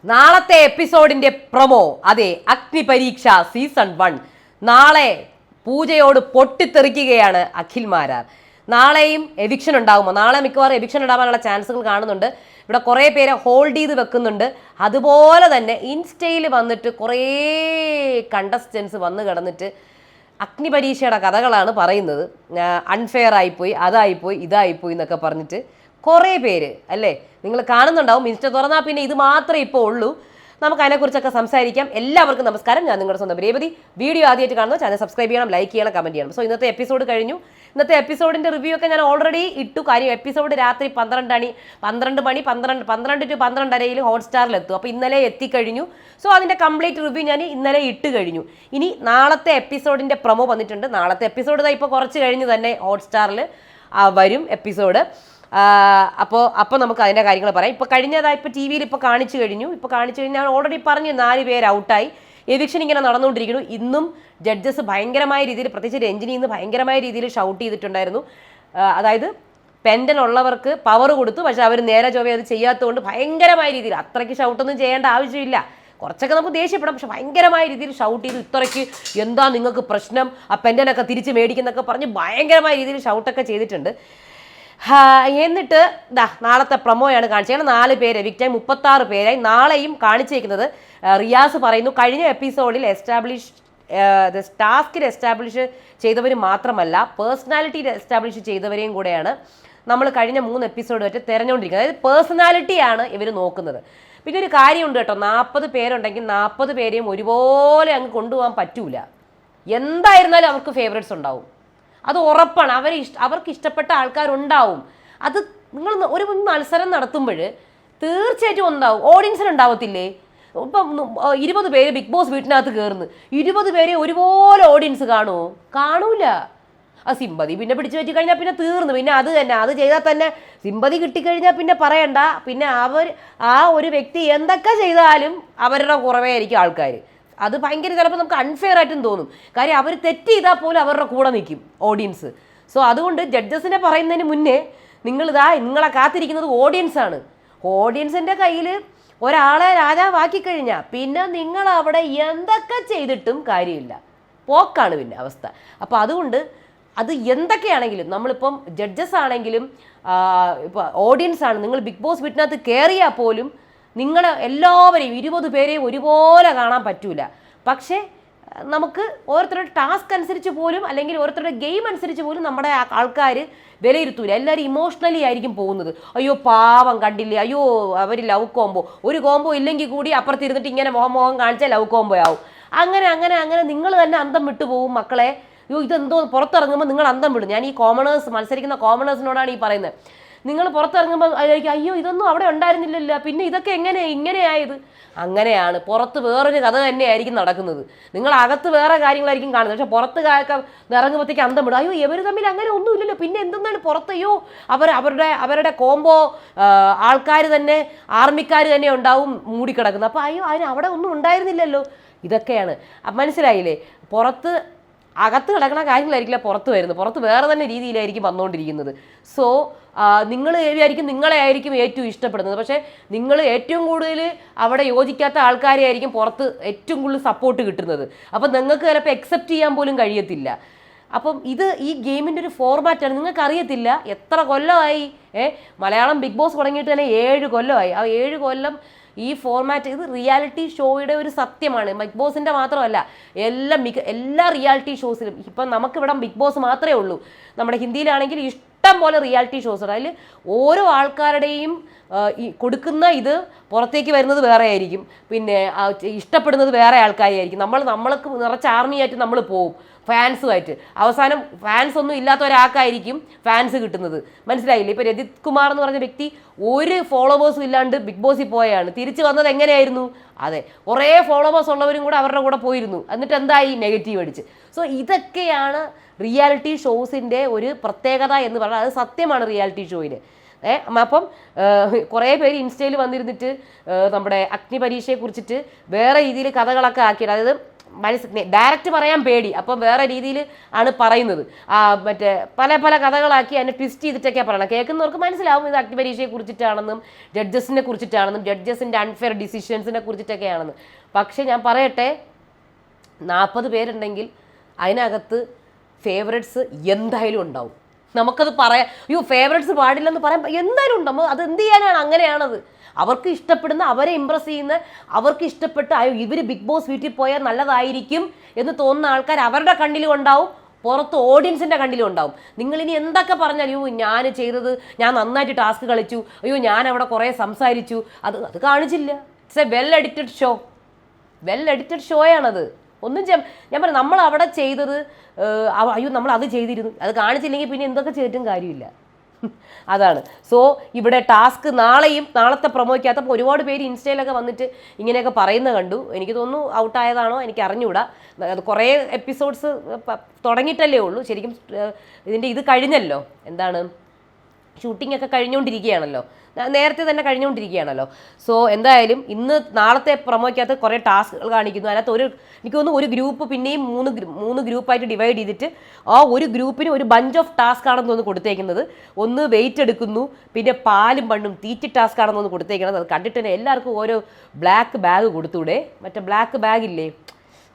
നാളത്തെ എപ്പിസോഡിന്റെ പ്രൊമോ. അതെ, അഗ്നിപരീക്ഷ സീസൺ 1 നാളെ പൂജയോട് പൊട്ടിത്തെറിക്കുകയാണ് അഖിൽ മാരാർ. നാളെയും എവിക്ഷൻ ഉണ്ടാകുമോ? നാളെ മിക്കവാറും എവിക്ഷൻ ഉണ്ടാകാനുള്ള ചാൻസുകൾ കാണുന്നുണ്ട്. ഇവിടെ കുറേ പേരെ ഹോൾഡ് ചെയ്ത് വെക്കുന്നുണ്ട്. അതുപോലെ തന്നെ ഇൻസ്റ്റയിൽ വന്നിട്ട് കുറേ കണ്ടസ്റ്റൻസ് വന്ന് കിടന്നിട്ട് അഗ്നിപരീക്ഷയുടെ കഥകളാണ് പറയുന്നത്. അൺഫെയർ ആയിപ്പോയി, അതായിപ്പോയി, ഇതായിപ്പോയി എന്നൊക്കെ പറഞ്ഞിട്ട് കുറേ പേര് അല്ലേ നിങ്ങൾ കാണുന്നുണ്ടാവും. ഇൻസ്റ്റ തുറന്നാൽ പിന്നെ ഇത് മാത്രമേ ഇപ്പോൾ ഉള്ളൂ. നമുക്ക് അതിനെക്കുറിച്ചൊക്കെ സംസാരിക്കാം. എല്ലാവർക്കും നമസ്കാരം. ഞാൻ നിങ്ങളുടെ സ്വന്തം രേവതി. വീഡിയോ ആദ്യമായിട്ട് കാണുന്നത് ചാനൽ സബ്സ്ക്രൈബ് ചെയ്യണം, ലൈക്ക് ചെയ്യണം, കമൻറ്റ് ചെയ്യണം. സോ ഇന്നത്തെ എപ്പിസോഡ് കഴിഞ്ഞു. ഇന്നത്തെ എപ്പിസോഡിൻ്റെ റിവ്യൂ ഒക്കെ ഞാൻ ഓൾറെഡി ഇട്ടു. കാര്യം എപ്പിസോഡ് രാത്രി 12 to 12:30 ഹോട്ട്സ്റ്റാറിലെത്തും. അപ്പോൾ ഇന്നലെ എത്തിക്കഴിഞ്ഞു. സോ അതിൻ്റെ കംപ്ലീറ്റ് റിവ്യൂ ഞാൻ ഇന്നലെ ഇട്ട് കഴിഞ്ഞു. ഇനി നാളത്തെ എപ്പിസോഡിൻ്റെ പ്രൊമോ വന്നിട്ടുണ്ട്. നാളത്തെ എപ്പിസോഡ് ഇപ്പോൾ കുറച്ച് കഴിഞ്ഞ് തന്നെ ഹോട്ട്സ്റ്റാറിൽ വരും എപ്പിസോഡ്. അപ്പോൾ നമുക്ക് അതിൻ്റെ കാര്യങ്ങൾ പറയാം. ഇപ്പോൾ ഇപ്പോൾ ടി വിയിൽ ഇപ്പോൾ കാണിച്ചു കഴിഞ്ഞു. ഞാൻ ഓൾറെഡി പറഞ്ഞു 4 പേര് ഔട്ടായി. എവിക്ഷൻ ഇങ്ങനെ നടന്നുകൊണ്ടിരിക്കുന്നു. ഇന്നും ജഡ്ജസ് ഭയങ്കരമായ രീതിയിൽ, പ്രത്യേകിച്ച് രഞ്ജിനി ഇന്ന് ഭയങ്കരമായ രീതിയിൽ ഷൗട്ട് ചെയ്തിട്ടുണ്ടായിരുന്നു. അതായത് പെൻഡൻ ഉള്ളവർക്ക് പവർ കൊടുത്തു, പക്ഷെ അവർ നേരെ ചൊവ്വേ അത് ചെയ്യാത്തതുകൊണ്ട് ഭയങ്കരമായ രീതിയിൽ, അത്രയ്ക്ക് ഷൗട്ടൊന്നും ചെയ്യേണ്ട ആവശ്യമില്ല. കുറച്ചൊക്കെ നമുക്ക് ദേഷ്യപ്പെടാം, പക്ഷെ ഭയങ്കരമായ രീതിയിൽ ഷൗട്ട് ചെയ്തു. ഇത്രയ്ക്ക് എന്താ നിങ്ങൾക്ക് പ്രശ്നം, ആ പെൻഡനൊക്കെ തിരിച്ച് മേടിക്കുന്നൊക്കെ പറഞ്ഞ് ഭയങ്കരമായ രീതിയിൽ ഷൗട്ടൊക്കെ ചെയ്തിട്ടുണ്ട്. എന്നിട്ട് നാളത്തെ പ്രൊമോയാണ് കാണിച്ചത്. 4 പേര് എവിക്റ്റായി, 36 പേരായി. നാളെയും കാണിച്ചേക്കുന്നത് റിയാസ് പറയുന്നു കഴിഞ്ഞ എപ്പിസോഡിൽ ടാസ്കിൽ എസ്റ്റാബ്ലിഷ് ചെയ്തവർ മാത്രമല്ല, പേഴ്സണാലിറ്റി എസ്റ്റാബ്ലിഷ് ചെയ്തവരെയും കൂടെയാണ് നമ്മൾ കഴിഞ്ഞ 3 എപ്പിസോഡ് വരെ തിരഞ്ഞുകൊണ്ടിരിക്കുന്നത്. അതായത് പേഴ്സണാലിറ്റിയാണ് ഇവർ നോക്കുന്നത്. പിന്നെ ഒരു കാര്യമുണ്ട് കേട്ടോ, 40 പേരുണ്ടെങ്കിൽ 40 പേരെയും ഒരുപോലെ അങ്ങ് കൊണ്ടുപോകാൻ പറ്റൂല. എന്തായിരുന്നാലും അവർക്ക് ഫേവറേറ്റ്സ് ഉണ്ടാവും, അത് ഉറപ്പാണ്. അവർക്ക് ഇഷ്ടപ്പെട്ട ആൾക്കാരുണ്ടാവും. അത് നിങ്ങൾ ഒരു മത്സരം നടത്തുമ്പോൾ തീർച്ചയായിട്ടും ഉണ്ടാവും. ഓഡിയൻസിന് ഉണ്ടാവത്തില്ലേ? ഇപ്പം 20 പേര് ബിഗ് ബോസ് വീട്ടിനകത്ത് കയറുന്നു, 20 പേരെ ഒരുപോലെ ഓഡിയൻസ് കാണുമോ? കാണൂല. ആ സിമ്പതി പിന്നെ പിടിച്ചു വെച്ച് കഴിഞ്ഞാൽ പിന്നെ തീർന്നു. പിന്നെ അത് തന്നെ, അത് ചെയ്താൽ തന്നെ സിമ്പതി കിട്ടിക്കഴിഞ്ഞാൽ പിന്നെ പറയണ്ട. പിന്നെ ആ ഒരു വ്യക്തി എന്തൊക്കെ ചെയ്താലും അവരുടെ കുറവേ ആയിരിക്കും ആൾക്കാർ. അത് ഭയങ്കര ചിലപ്പോൾ നമുക്ക് അൺഫെയർ ആയിട്ടും തോന്നും. കാര്യം അവർ തെറ്റ് ചെയ്താൽ പോലും അവരുടെ കൂടെ നിൽക്കും ഓഡിയൻസ്. സോ അതുകൊണ്ട് ജഡ്ജസിനെ പറയുന്നതിന് മുന്നേ നിങ്ങളെ കാത്തിരിക്കുന്നത് ഓഡിയൻസാണ്. ഓഡിയൻസിൻ്റെ കയ്യിൽ ഒരാളെ രാജാവാക്കി കഴിഞ്ഞാൽ പിന്നെ നിങ്ങൾ അവിടെ എന്തൊക്കെ ചെയ്തിട്ടും കാര്യമില്ല, പോക്കാണ് പിന്നെ അവസ്ഥ. അപ്പോൾ അതുകൊണ്ട് അത് എന്തൊക്കെയാണെങ്കിലും, നമ്മളിപ്പം ജഡ്ജസ് ആണെങ്കിലും ഇപ്പോൾ ഓഡിയൻസ് ആണ്, നിങ്ങൾ ബിഗ് ബോസ് വീട്ടിനകത്ത് കയറിയാൽ പോലും നിങ്ങളെ എല്ലാവരെയും 20 പേരെയും ഒരുപോലെ കാണാൻ പറ്റൂല. പക്ഷേ നമുക്ക് ഓരോരുത്തരുടെ ടാസ്ക് അനുസരിച്ച് പോലും, അല്ലെങ്കിൽ ഓരോരുത്തരുടെ ഗെയിം അനുസരിച്ച് പോലും നമ്മുടെ ആൾക്കാർ വിലയിരുത്തൂല. എല്ലാവരും ഇമോഷണലി ആയിരിക്കും പോകുന്നത്. അയ്യോ പാവം കണ്ടില്ലേ, അയ്യോ അവർ ലവ് കോംബോ, ഒരു കോംബോ ഇല്ലെങ്കിൽ കൂടി അപ്പുറത്തിരുന്നിട്ട് ഇങ്ങനെ മുഖം കാണിച്ചാൽ ലവ് കോംബോ ആവും. അങ്ങനെ നിങ്ങൾ തന്നെ അന്തം വിട്ടുപോകും മക്കളെ. അയ്യോ ഇതെന്തോ, പുറത്തിറങ്ങുമ്പോൾ നിങ്ങൾ അന്തം വിടും. ഞാൻ ഈ മത്സരിക്കുന്ന കോമണേഴ്സിനോടാണ് ഈ പറയുന്നത്. നിങ്ങൾ പുറത്തിറങ്ങുമ്പോൾ അയ്യോ ഇതൊന്നും അവിടെ ഉണ്ടായിരുന്നില്ലല്ലോ, പിന്നെ ഇതൊക്കെ ഇങ്ങനെയായത്. അങ്ങനെയാണ്, പുറത്ത് വേറൊരു കഥ തന്നെയായിരിക്കും നടക്കുന്നത്. നിങ്ങൾ അകത്ത് വേറെ കാര്യങ്ങളായിരിക്കും കാണുന്നത്, പക്ഷെ പുറത്ത് ഇറങ്ങുമ്പോഴത്തേക്ക് അന്തം വിടും. അയ്യോ ഇവർ തമ്മിൽ അങ്ങനെ ഒന്നും ഇല്ലല്ലോ, പിന്നെ എന്തെന്നാണ് പുറത്ത്, അയ്യോ അവരുടെ കോംബോ ആൾക്കാർ തന്നെ, ആർമിക്കാർ തന്നെ ഉണ്ടാവും മൂടിക്കിടക്കുന്നത്. അപ്പോൾ അയ്യോ അവിടെ ഒന്നും ഉണ്ടായിരുന്നില്ലല്ലോ. ഇതൊക്കെയാണ് മനസ്സിലായില്ലേ? അകത്ത് കിടക്കുന്ന കാര്യങ്ങളായിരിക്കില്ല പുറത്ത് വരുന്നത്, പുറത്ത് വേറെ തന്നെ രീതിയിലായിരിക്കും വന്നുകൊണ്ടിരിക്കുന്നത്. സോ നിങ്ങൾ നിങ്ങളെ ആയിരിക്കും ഏറ്റവും ഇഷ്ടപ്പെടുന്നത്, പക്ഷേ നിങ്ങൾ ഏറ്റവും കൂടുതൽ അവിടെ യോജിക്കാത്ത ആൾക്കാരെ ആയിരിക്കും പുറത്ത് ഏറ്റവും കൂടുതൽ സപ്പോർട്ട് കിട്ടുന്നത്. അപ്പം നിങ്ങൾക്ക് ചിലപ്പോൾ അക്സെപ്റ്റ് ചെയ്യാൻ പോലും കഴിയത്തില്ല. അപ്പം ഈ ഗെയിമിൻ്റെ ഒരു ഫോർമാറ്റാണ്. നിങ്ങൾക്ക് അറിയത്തില്ല എത്ര കൊല്ലമായി മലയാളം ബിഗ് ബോസ് തുടങ്ങിയിട്ട് തന്നെ 7 കൊല്ലമായി. ആ 7 കൊല്ലം ഈ ഫോർമാറ്റ്, ഇത് റിയാലിറ്റി ഷോയുടെ ഒരു സത്യമാണ്. ബിഗ് ബോസിൻ്റെ മാത്രമല്ല, എല്ലാ റിയാലിറ്റി ഷോസിലും. ഇപ്പം നമുക്കിവിടെ ബിഗ് ബോസ് മാത്രമേ ഉള്ളൂ. നമ്മുടെ ഹിന്ദിയിലാണെങ്കിൽ ഇഷ്ടം പോലെ റിയാലിറ്റി ഷോസ് ഉണ്ട്. അതിൽ ഓരോ ആൾക്കാരുടെയും കൊടുക്കുന്ന ഇത് പുറത്തേക്ക് വരുന്നത് വേറെ ആയിരിക്കും, പിന്നെ ഇഷ്ടപ്പെടുന്നത് വേറെ ആൾക്കാരായിരിക്കും. നമ്മൾക്ക് നിറച്ച് ആർമിയായിട്ട് നമ്മൾ പോവും, ഫാൻസുമായിട്ട്. അവസാനം ഫാൻസ് ഒന്നും ഇല്ലാത്ത ഒരാൾക്കായിരിക്കും ഫാൻസ് കിട്ടുന്നത്. മനസ്സിലായില്ലേ? ഇപ്പോൾ രജിത് കുമാർ എന്ന് പറഞ്ഞ വ്യക്തി ഒരു ഫോളോവേഴ്സും ഇല്ലാണ്ട് ബിഗ് ബോസിൽ പോയാണ്. തിരിച്ചു വന്നത് എങ്ങനെയായിരുന്നു? അതെ, കുറേ ഫോളോവേഴ്സ് ഉള്ളവരും കൂടെ അവരുടെ കൂടെ പോയിരുന്നു. എന്നിട്ട് എന്തായി? നെഗറ്റീവ് അടിച്ച്. സോ ഇതൊക്കെയാണ് റിയാലിറ്റി ഷോസിൻ്റെ ഒരു പ്രത്യേകത എന്ന് പറഞ്ഞാൽ. അത് സത്യമാണ് റിയാലിറ്റി ഷോയിൽ. അപ്പം കുറേ പേര് ഇൻസ്റ്റയിൽ വന്നിരുന്നിട്ട് നമ്മുടെ അഗ്നിപരീക്ഷയെ കുറിച്ചിട്ട് വേറെ രീതിയിൽ കഥകളൊക്കെ ആക്കിയിട്ട്, അതായത് ഡയറക്റ്റ് പറയാൻ പേടി, അപ്പം വേറെ രീതിയിൽ ആണ് പറയുന്നത്. മറ്റേ പല പല കഥകളാക്കി അതിനെ ട്വിസ്റ്റ് ചെയ്തിട്ടൊക്കെയാണ് പറയണം. കേൾക്കുന്നവർക്ക് മനസ്സിലാവും ഇത് അഗ്നിപരീക്ഷയെ കുറിച്ചിട്ടാണെന്നും ജഡ്ജസിനെ കുറിച്ചിട്ടാണെന്നും ജഡ്ജസിൻ്റെ അൺഫെയർ ഡിസിഷൻസിനെ കുറിച്ചിട്ടൊക്കെയാണെന്ന്. പക്ഷേ ഞാൻ പറയട്ടെ, 40 പേരുണ്ടെങ്കിൽ അതിനകത്ത് ഫേവറേറ്റ്സ് എന്തായാലും ഉണ്ടാവും. നമുക്കത് പറയാം, അയ്യോ ഫേവറേറ്റ്സ് പാടില്ലെന്ന് പറയാൻ എന്തായാലും ഉണ്ടാവും. അത് എന്ത് ചെയ്യാനാണ്? അങ്ങനെയാണത്. അവർക്ക് ഇഷ്ടപ്പെടുന്ന, അവരെ ഇമ്പ്രസ് ചെയ്യുന്ന, അവർക്ക് ഇഷ്ടപ്പെട്ട അയ്യോ ഇവർ ബിഗ് ബോസ് വീട്ടിൽ പോയാൽ നല്ലതായിരിക്കും എന്ന് തോന്നുന്ന ആൾക്കാർ അവരുടെ കണ്ണിലും ഉണ്ടാവും, പുറത്ത് ഓഡിയൻസിൻ്റെ കണ്ണിലും ഉണ്ടാവും. നിങ്ങളിനി എന്തൊക്കെ പറഞ്ഞാൽ അയ്യോ ഞാൻ ചെയ്തത്, ഞാൻ നന്നായിട്ട് ടാസ്ക് കളിച്ചു, അയ്യോ ഞാൻ അവിടെ കുറേ സംസാരിച്ചു, അത് കാണിച്ചില്ല. It's a well edited show. Well edited ഷോയാണത്. ഒന്നും ഞാൻ പറഞ്ഞു നമ്മൾ അവിടെ ചെയ്തത് അയ്യോ നമ്മൾ അത് ചെയ്തിരുന്നു, അത് കാണിച്ചില്ലെങ്കിൽ പിന്നെ എന്തൊക്കെ ചെയ്തിട്ടും കാര്യമില്ല. അതാണ്. സോ ഇവിടെ ടാസ്ക് നാളത്തെ പ്രൊമോയ്ക്കകത്തപ്പോൾ ഒരുപാട് പേര് ഇൻസ്റ്റയിലൊക്കെ വന്നിട്ട് ഇങ്ങനെയൊക്കെ പറയുന്നത് കണ്ടു. എനിക്ക് തോന്നുന്നു ഔട്ടായതാണോ എനിക്ക് അറിഞ്ഞുകൂടാ. അത് കുറേ എപ്പിസോഡ്സ് തുടങ്ങിയിട്ടല്ലേ ഉള്ളൂ. ശരിക്കും ഇതിൻ്റെ ഇത് കഴിഞ്ഞല്ലോ, എന്താണ് ഷൂട്ടിംഗ് ഒക്കെ കഴിഞ്ഞുകൊണ്ടിരിക്കുകയാണല്ലോ, നേരത്തെ തന്നെ കഴിഞ്ഞുകൊണ്ടിരിക്കുകയാണല്ലോ. സോ എന്തായാലും നാളത്തെ പ്രൊമോയ്ക്കകത്ത് കുറേ ടാസ്കുകൾ കാണിക്കുന്നു. അതിനകത്ത് എനിക്ക് തോന്നുന്നു ഒരു ഗ്രൂപ്പ് പിന്നെയും മൂന്ന് ഗ്രൂപ്പായിട്ട് ഡിവൈഡ് ചെയ്തിട്ട് ആ ഒരു ഗ്രൂപ്പിന് ഒരു ബഞ്ച് ഓഫ് ടാസ്ക് ആണെന്ന് തോന്നുന്നു കൊടുത്തേക്കുന്നത്. ഒന്ന് വെയിറ്റ് എടുക്കുന്നു, പിന്നെ പാലും പണ്ണും തീറ്റി ടാസ്ക് ആണെന്ന് തോന്നുന്നു കൊടുത്തേക്കുന്നത്. അത് കണ്ടിട്ട് തന്നെ എല്ലാവർക്കും ഓരോ ബ്ലാക്ക് ബാഗ് കൊടുത്തൂടെ, മറ്റേ ബ്ലാക്ക് ബാഗില്ലേ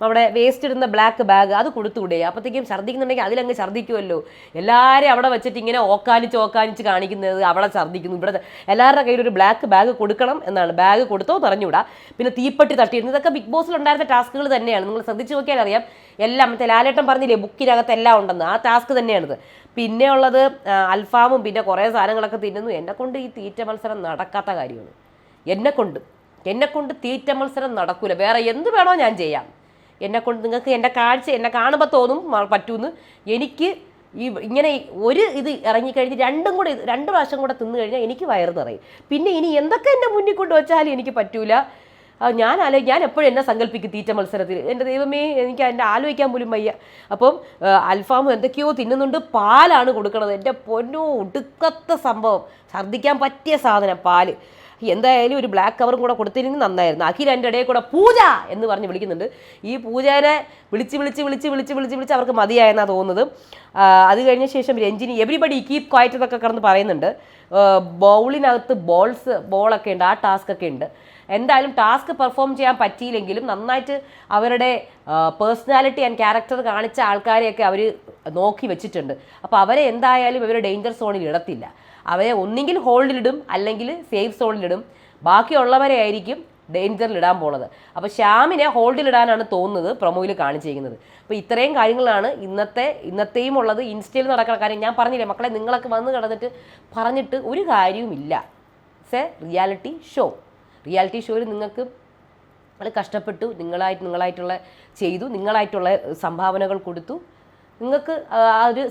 അവിടെ വേസ്റ്റ് ഇടുന്ന ബ്ലാക്ക് ബാഗ്, അത് കൊടുത്തുകൂടെ? അപ്പോഴത്തേക്കും ഛർദ്ദിക്കുന്നുണ്ടെങ്കിൽ അതിലങ്ങ് ഛർദ്ദിക്കുമല്ലോ. എല്ലാവരും അവിടെ വെച്ചിട്ട് ഇങ്ങനെ ഓക്കാനിച്ച് കാണിക്കുന്നത് അവിടെ ഛർദ്ദിക്കുന്നു. ഇവിടെ എല്ലാവരുടെ കയ്യിൽ ഒരു ബ്ലാക്ക് ബാഗ് കൊടുക്കണം എന്നാണ്. ബാഗ് കൊടുത്തോ പറഞ്ഞുകൂടാ. പിന്നെ തീപ്പെട്ടി തട്ടിയിരുന്നു. ഇതൊക്കെ ബിഗ് ബോസിലുണ്ടായിരുന്ന ടാസ്കുകൾ തന്നെയാണ്. നിങ്ങൾ ശ്രദ്ധിച്ച് നോക്കിയാൽ അറിയാം. എല്ലാം മറ്റേ ലാലേട്ടൻ പറഞ്ഞില്ലേ ബുക്കിനകത്ത് എല്ലാം ഉണ്ടെന്ന്, ആ ടാസ്ക് തന്നെയാണിത്. പിന്നെ ഉള്ളത് അൽഫാമും പിന്നെ കുറേ സാധനങ്ങളൊക്കെ തിന്നുന്നു. എന്നെക്കൊണ്ട് ഈ തീറ്റ മത്സരം നടക്കാത്ത കാര്യമാണ്. എന്നെക്കൊണ്ട് തീറ്റ മത്സരം നടക്കൂല. വേറെ എന്ത് വേണോ ഞാൻ ചെയ്യാം. എന്നെക്കൊണ്ട് നിങ്ങൾക്ക് എന്നെ കാണുമ്പോൾ തോന്നും പറ്റൂന്ന്. എനിക്ക് ഇങ്ങനെ ഒരു ഇത് ഇറങ്ങിക്കഴിഞ്ഞ് 2 പ്രാവശ്യം കൂടെ തിന്നു കഴിഞ്ഞാൽ എനിക്ക് വയറ് നിറയും. പിന്നെ ഇനി എന്തൊക്കെ എൻ്റെ മുന്നിൽ കൊണ്ട് വെച്ചാലും എനിക്ക് പറ്റൂല. ഞാൻ എപ്പോഴും എന്നെ സങ്കല്പിക്കും തീറ്റ മത്സരത്തിൽ. എൻ്റെ ദൈവമേ, എനിക്ക് എൻ്റെ ആലോചിക്കാൻ പോലും വയ്യ. അപ്പം അൽഫാമും എന്തൊക്കെയോ തിന്നുന്നുണ്ട്. പാലാണ് കൊടുക്കണത്. എൻ്റെ പൊന്നോ ഒടുക്കത്തെ സംഭവം, ഛർദ്ദിക്കാൻ പറ്റിയ സാധനം പാല്. എന്തായാലും ഒരു ബ്ലാക്ക് കവറും കൂടെ കൊടുത്തിരുന്നു നന്നായിരുന്നു. അഖിൽ എൻ്റെ ഇടയിൽ കൂടെ പൂജ എന്ന് പറഞ്ഞ് വിളിക്കുന്നുണ്ട്. ഈ പൂജേനെ വിളിച്ച് അവർക്ക് മതിയായെന്നാണ് തോന്നുന്നത്. അത് കഴിഞ്ഞ ശേഷം രഞ്ജിനി എവരിബഡി കീപ് ക്വയറ്റ് എന്നൊക്കെ കിടന്ന് പറയുന്നുണ്ട്. ബൗളിനകത്ത് ബോളൊക്കെ ഉണ്ട്, ആ ടാസ്ക് ഒക്കെ ഉണ്ട്. എന്തായാലും ടാസ്ക് പെർഫോം ചെയ്യാൻ പറ്റിയില്ലെങ്കിലും നന്നായിട്ട് അവരുടെ പേഴ്സണാലിറ്റി ആൻഡ് ക്യാരക്ടർ കാണിച്ച ആൾക്കാരെയൊക്കെ അവർ നോക്കി വെച്ചിട്ടുണ്ട്. അപ്പോൾ അവരെ എന്തായാലും ഇവർ ഡേഞ്ചർ സോണിൽ ഇടത്തില്ല. അവരെ ഒന്നെങ്കിൽ ഹോൾഡിലിടും അല്ലെങ്കിൽ സേഫ് സോണിലിടും. ബാക്കിയുള്ളവരെ ആയിരിക്കും ഡേഞ്ചറിലിടാൻ പോണത്. അപ്പോൾ ശ്യാമിനെ ഹോൾഡിലിടാനാണ് തോന്നുന്നത് പ്രൊമോയിൽ കാണിച്ചിരിക്കുന്നത്. അപ്പോൾ ഇത്രയും കാര്യങ്ങളാണ് ഇന്നത്തെയും ഉള്ളത്. ഇൻസ്റ്റയിൽ നടക്കുന്ന കാര്യം ഞാൻ പറഞ്ഞില്ലേ മക്കളെ, നിങ്ങളൊക്കെ വന്ന് കിടന്നിട്ട് പറഞ്ഞിട്ട് ഒരു കാര്യവുമില്ല. It's A reality show. Reality ഷോയിൽ നിങ്ങൾക്ക് കഷ്ടപ്പെട്ടു, നിങ്ങളായിട്ടുള്ള ചെയ്തു, നിങ്ങളായിട്ടുള്ള സംഭാവനകൾ കൊടുത്തു. നിങ്ങൾക്ക് ആ ഒരു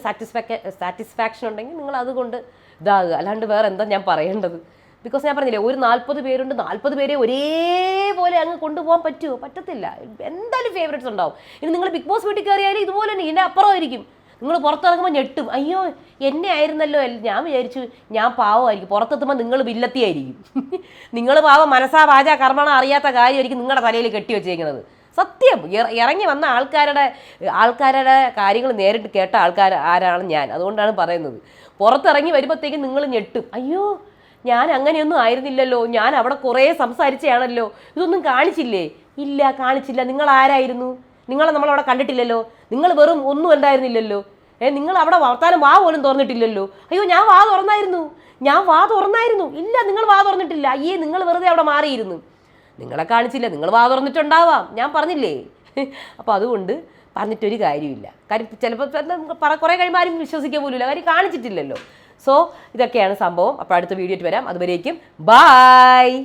സാറ്റിസ്ഫാക്ഷൻ ഉണ്ടെങ്കിൽ നിങ്ങൾ അതുകൊണ്ട് ഇതാകുക. അല്ലാണ്ട് വേറെ എന്താ ഞാൻ പറയേണ്ടത്? ബിക്കോസ് ഞാൻ പറഞ്ഞില്ലേ ഒരു 40 പേരുണ്ട്, 40 പേരെ ഒരേപോലെ അങ്ങ് കൊണ്ടുപോകാൻ പറ്റുമോ? പറ്റത്തില്ല. എന്തായാലും ഫേവറേറ്റ്സ് ഉണ്ടാവും. ഇനി നിങ്ങൾ ബിഗ് ബോസ് വീട്ടിൽ കയറിയാലും ഇതുപോലെ തന്നെ ഇതിൻ്റെ അപ്പുറമായിരിക്കും. നിങ്ങൾ പുറത്തിറങ്ങുമ്പോൾ ഞെട്ടും, അയ്യോ എന്നെ ആയിരുന്നല്ലോ, ഞാൻ വിചാരിച്ചു ഞാൻ പാവമായിരിക്കും. പുറത്തെത്തുമ്പോൾ നിങ്ങൾ വില്ലത്തിയായിരിക്കും. നിങ്ങൾ പാവം മനസ്സാ വാച കർമ്മണ അറിയാത്ത കാര്യമായിരിക്കും നിങ്ങളുടെ തലയിൽ കെട്ടി വെച്ചേക്കുന്നത്. സത്യം. ഇറങ്ങി വന്ന ആൾക്കാരുടെ കാര്യങ്ങൾ നേരിട്ട് കേട്ട ആരാണ് ഞാൻ. അതുകൊണ്ടാണ് പറയുന്നത്. പുറത്തിറങ്ങി വരുമ്പോഴത്തേക്കും നിങ്ങൾ ഞെട്ടും, അയ്യോ ഞാൻ അങ്ങനെയൊന്നും ആയിരുന്നില്ലല്ലോ, ഞാൻ അവിടെ കുറേ സംസാരിച്ചതാണല്ലോ, ഇതൊന്നും കാണിച്ചില്ലേ? ഇല്ല, കാണിച്ചില്ല. നിങ്ങൾ ആരായിരുന്നു? നിങ്ങളെ നമ്മളവിടെ കണ്ടിട്ടില്ലല്ലോ. നിങ്ങൾ വെറും ഒന്നും ഉണ്ടായിരുന്നില്ലല്ലോ. നിങ്ങൾ അവിടെ വർത്താനം വാ പോലും തുറന്നിട്ടില്ലല്ലോ. അയ്യോ ഞാൻ വാ തുറന്നായിരുന്നു. ഇല്ല, നിങ്ങൾ വാ തുറന്നിട്ടില്ല. അയ്യേ നിങ്ങൾ വെറുതെ അവിടെ മാറിയിരുന്നു. നിങ്ങളെ കാണിച്ചില്ല, നിങ്ങൾ വാ തുറന്നിട്ടുണ്ടാവാം, ഞാൻ പറഞ്ഞില്ലേ. അപ്പോൾ അതുകൊണ്ട് പറഞ്ഞിട്ടൊരു കാര്യമില്ല. കാര്യം ചിലപ്പോൾ കുറേ കഴിയുമ്പോൾ ആരും വിശ്വസിക്കാൻ പോലുമില്ല, കാര്യം കാണിച്ചിട്ടില്ലല്ലോ. സോ ഇതൊക്കെയാണ് സംഭവം. അപ്പോൾ അടുത്ത വീഡിയോ വരാം. അതുവരേക്കും ബായ്.